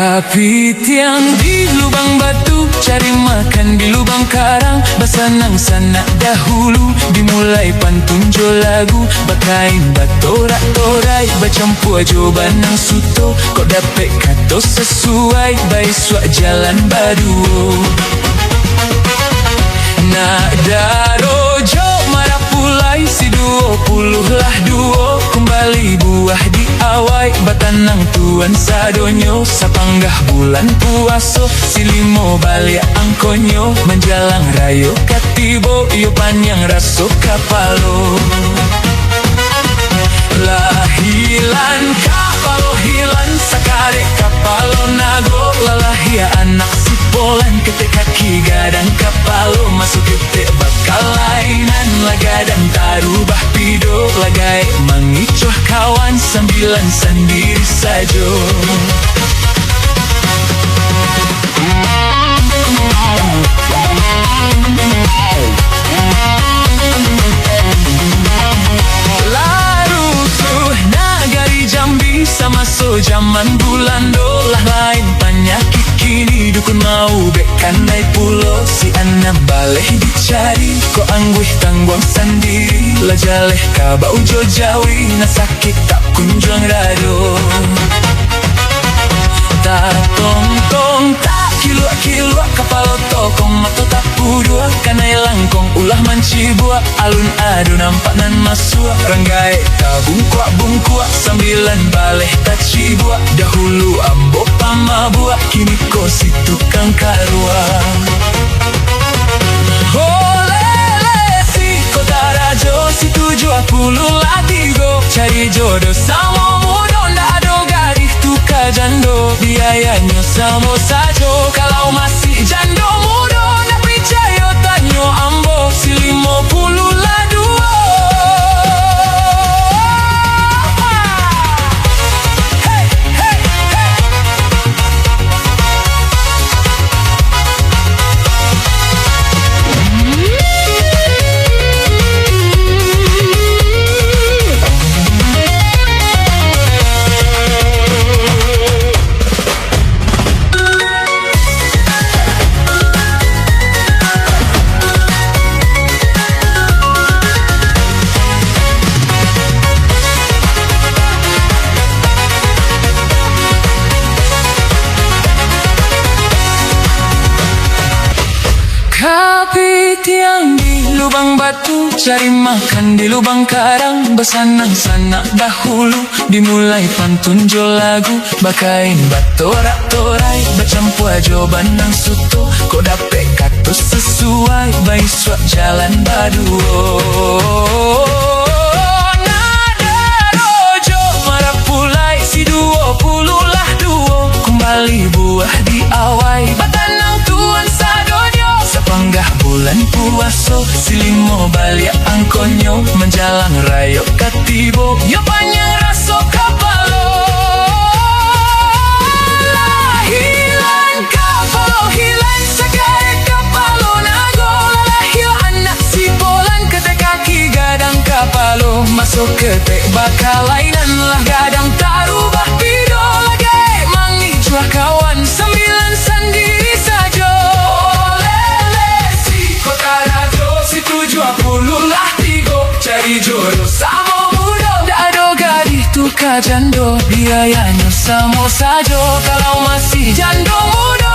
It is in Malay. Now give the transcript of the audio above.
Kapitiang di lubang batu, cari makan di lubang karang. Basanang sana dahulu, dimulai pantun jo lagu. Bakain batorak-torai, bacampur jawaban nang suto. Kok dapet kato sesuai, baik suak jalan baduo. Nak darojo marah pulai, si 20 lah duo. Kembali buah di awai, batanang tuan sadonyo. Sapanggah bulan puaso, si 5 balik angkonyo. Menjalang rayo katibo, iyo panjang raso kapalo. Lahilan kapalo hilan, sakare kapalo nago. Lalahia anak si polan, ketek kaki gadang kapalo. Masuk ketek bakal lainan, lagadang tarubah pido. Lagai mengicoh kawan, sambilan sendiri sajo. Sama so zaman bulan dolah lain penyakit kini. Dukun mau bekan naik pulau, si anak baleh dicari. Ko angguih tangguang sendiri, lajaleh kabau jo jawi. Na sakit tak kunjung rado, tak tong-tong tak kilua-kilua. Kapalo tokong mato tak pudua, kanai langkong ulah mancibua. Alun adu nampak nan masua, ranggai tabungkuak-bungkuak. Sambilan baleh tak cibua, dahulu ambo pamabua. Kini ko si tukang karua. Olele si kota rajo, si 70 latigo. Cari jodoh sama mudo, ndak ada gadis tuka jando. Biayanya sama sajo, kalau masih jando mudo. Nak percaya tanyo ambo, si 50 lah duo. Kapitiang di lubang batu, cari makan di lubang karang. Basanang sana dahulu, dimulai pantun jo lagu. Bakain batorak-torai, bacampur jawaban nang suto. Kok dapet katus sesuai, baik suak jalan baduo. Nada rojo marah pulai, si 20 lah duo. Kembali buah di awai, batanang tuan sadonyo. Sapanggah bulan puaso, si 5 balik angkonyo. Menjalang rayo katibo, yo panjang raso kapalo. Lahilan kapalo hilan, sakare kapalo nago. Lalahio anak si polan, ketek kaki gadang kapalo. Masuk ketek bakal lainan, lah gadang tarubah pido. Lagai mangicuah kawan, sambilan sendiri sajo. 70 lah tigo, cari jodoh sama mudo. Ndak ada gadis tuka jando, biayanya sama sajo, kalau masih jando mudo.